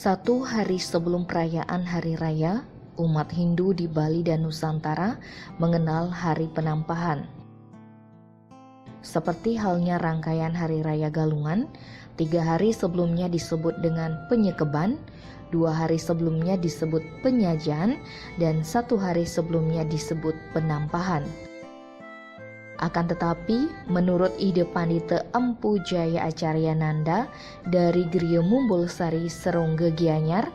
1 hari sebelum perayaan Hari Raya, umat Hindu di Bali dan Nusantara mengenal Hari Penampahan. Seperti halnya rangkaian Hari Raya Galungan, 3 hari sebelumnya disebut dengan Penyekeban, 2 hari sebelumnya disebut Penyajian, dan 1 hari sebelumnya disebut Penampahan. Akan tetapi, menurut ide Pandita Empu Jaya Acaryananda dari Griya Mumbulsari Serongge Gianyar,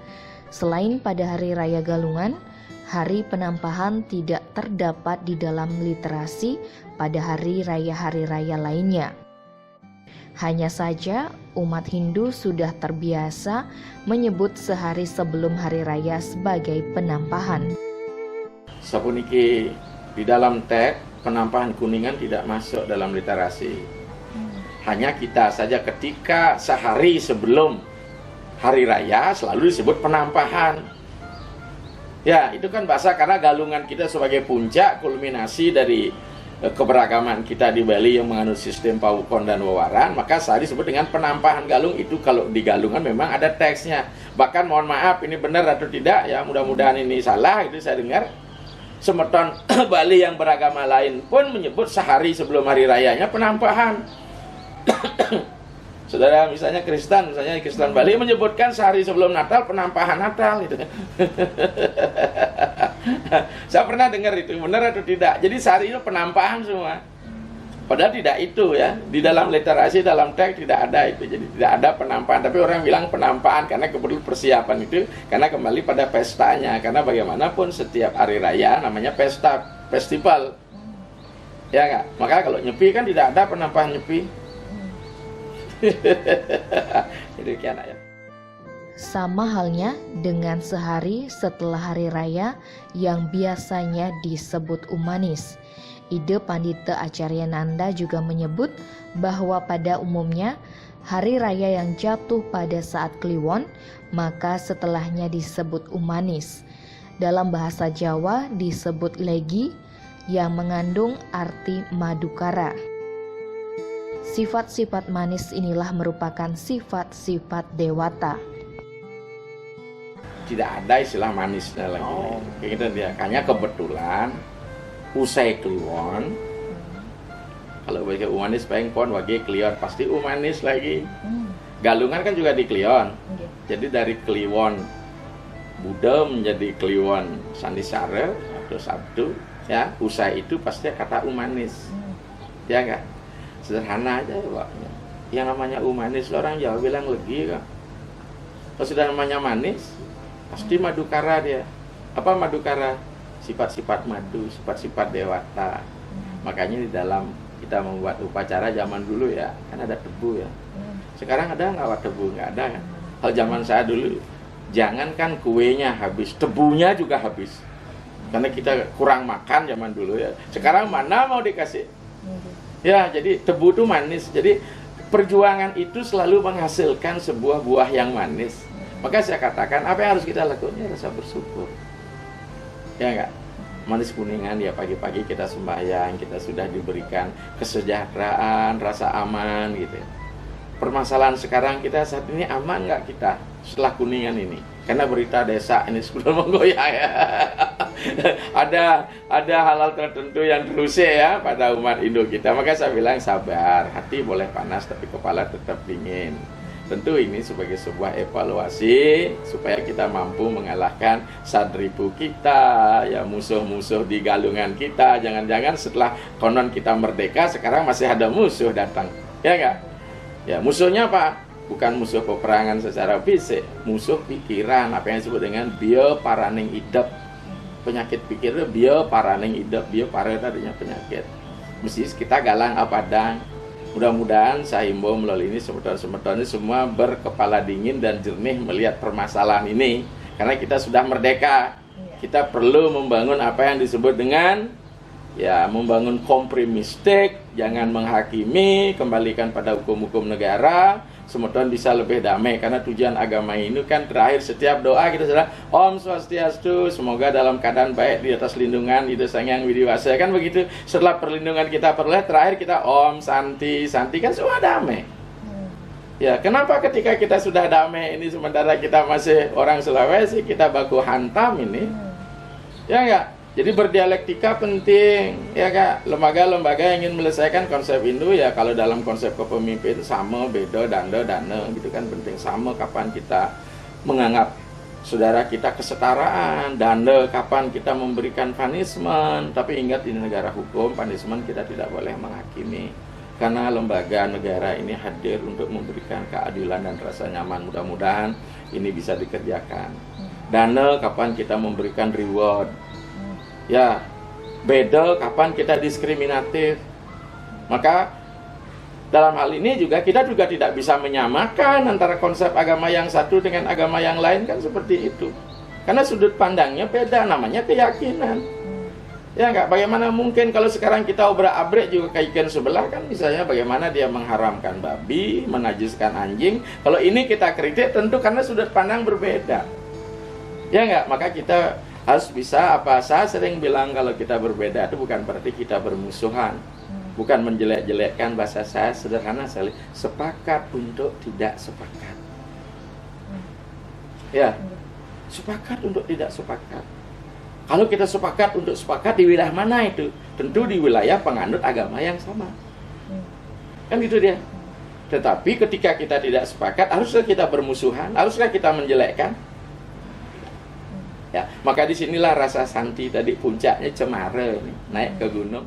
selain pada Hari Raya Galungan, Hari Penampahan tidak terdapat di dalam literasi pada hari raya lainnya. Hanya saja umat Hindu sudah terbiasa menyebut sehari sebelum Hari Raya sebagai Penampahan. Sapuniki di dalam teks Penampahan Kuningan tidak masuk dalam literasi. Hanya kita saja ketika sehari sebelum Hari Raya selalu disebut Penampahan. Ya, itu kan bahasa karena galungan kita sebagai puncak kulminasi dari keberagaman kita di Bali yang menganut sistem Pawukon dan Wewaran, maka sehari disebut dengan Penampahan Galung. Itu kalau di galungan memang ada teksnya. Bahkan mohon maaf ini benar atau tidak ya, mudah-mudahan ini salah, itu saya dengar semeton Bali yang beragama lain pun menyebut sehari sebelum hari rayanya Penampahan. Saudara misalnya Kristen Bali menyebutkan sehari sebelum Natal Penampahan Natal gitu. Saya pernah dengar itu, benar atau tidak. Jadi sehari itu Penampahan semua. Padahal tidak itu ya. Di dalam literasi, dalam teks tidak ada itu. Jadi tidak ada Penampahan. Tapi orang bilang Penampahan karena keperluan persiapan itu. Karena kembali pada pestanya. Karena bagaimanapun setiap hari raya namanya pesta, festival. Ya nggak? Maka kalau nyepi kan tidak ada Penampahan nyepi. Itu kian ya. Sama halnya dengan sehari setelah Hari Raya yang biasanya disebut Umanis. Ide Pandita Acaryananda juga menyebut bahwa pada umumnya hari raya yang jatuh pada saat Kliwon, maka setelahnya disebut Umanis. Dalam bahasa Jawa disebut Legi yang mengandung arti madukara. Sifat-sifat manis inilah merupakan sifat-sifat dewata. Tidak ada istilah manisnya lagi. Kayak gitu dia. Hanya kebetulan usai Kliwon, kalau bagi Umanis pengen pon wage Kliwon pasti Umanis lagi. Galungan kan juga di Kliwon. Jadi dari Kliwon Buddha menjadi Kliwon Sandisara atau Sabtu ya, usai itu pasti kata Umanis. Ya enggak? Sederhana aja Pak. Yang namanya Umanis orang Jawa bilang legi kan. Kalau sudah namanya manis pasti madukara dia. Apa madukara? Sifat-sifat madu, sifat-sifat dewata. Makanya di dalam kita membuat upacara zaman dulu ya, kan ada tebu ya. Sekarang ada nggak tebu? Nggak ada kan? Kalau zaman saya dulu, jangankan kuenya habis, tebunya juga habis. Karena kita kurang makan zaman dulu ya. Sekarang mana mau dikasih? Ya, jadi tebu itu manis. Jadi perjuangan itu selalu menghasilkan sebuah buah yang manis. Maka saya katakan, apa yang harus kita lakukan? Ya, rasa bersyukur. Ya enggak? Manis Kuningan ya, pagi-pagi kita sembahyang, kita sudah diberikan kesejahteraan, rasa aman gitu ya. Permasalahan sekarang kita saat ini aman nggak kita setelah Kuningan ini? Karena berita desa ini sudah menggoyah ya. ada hal-hal tertentu yang terusik ya pada umat Indo kita. Maka saya bilang sabar, hati boleh panas tapi kepala tetap dingin. Tentu ini sebagai sebuah evaluasi supaya kita mampu mengalahkan sadripu kita, ya musuh-musuh di galungan kita. Jangan-jangan setelah konon kita merdeka sekarang masih ada musuh datang, ya enggak? Ya musuhnya apa? Bukan musuh peperangan secara fisik, musuh pikiran, apa yang disebut dengan bioparaning idep. Penyakit pikir itu bioparaning idep, biopara tadinya penyakit. Mesti kita galang apadang. Mudah-mudahan saya himbau melalui ini semeton-semeton ini semua berkepala dingin dan jernih melihat permasalahan ini. Karena kita sudah merdeka. Kita perlu membangun apa yang disebut dengan ya membangun kompromistik, jangan menghakimi, kembalikan pada hukum-hukum negara. Semeton bisa lebih damai karena tujuan agama ini kan terakhir setiap doa kita sudah Om Swastiastu, semoga dalam keadaan baik di atas lindungan Ida Sang Hyang Widiwasa kan begitu. Setelah perlindungan kita peroleh terakhir kita Om Santi, Santi kan semua damai. Ya, kenapa ketika kita sudah damai ini sementara kita masih orang Sulawesi, kita baku hantam ini? Ya enggak? Jadi berdialektika penting, ya Kak. Lembaga-lembaga yang ingin menyelesaikan konsep Hindu, ya kalau dalam konsep kepemimpin sama, beda, danda, dana, gitu kan penting. Sama kapan kita menganggap saudara kita kesetaraan, danda kapan kita memberikan punishment. Tapi ingat ini negara hukum, punishment kita tidak boleh menghakimi. Karena lembaga negara ini hadir untuk memberikan keadilan dan rasa nyaman. Mudah-mudahan ini bisa dikerjakan. Dana kapan kita memberikan reward. Ya, beda kapan kita diskriminatif. Maka dalam hal ini juga kita juga tidak bisa menyamakan antara konsep agama yang satu dengan agama yang lain, kan seperti itu. Karena sudut pandangnya beda, namanya keyakinan. Ya enggak, bagaimana mungkin kalau sekarang kita obrak-abrik juga keyakinan sebelah, kan misalnya bagaimana dia mengharamkan babi, menajiskan anjing. Kalau ini kita kritik tentu karena sudut pandang berbeda. Ya enggak, maka kita harus bisa, saya sering bilang kalau kita berbeda itu bukan berarti kita bermusuhan. Bukan menjelek-jelekkan, bahasa saya sederhana sekali, sepakat untuk tidak sepakat. Ya, sepakat untuk tidak sepakat. Kalau kita sepakat untuk sepakat di wilayah mana itu? Tentu di wilayah penganut agama yang sama. Kan gitu dia. Tetapi ketika kita tidak sepakat, haruskah kita bermusuhan? Haruskah kita menjelekkan? Ya, maka disinilah rasa santi tadi puncaknya Cemara nih, naik ke gunung.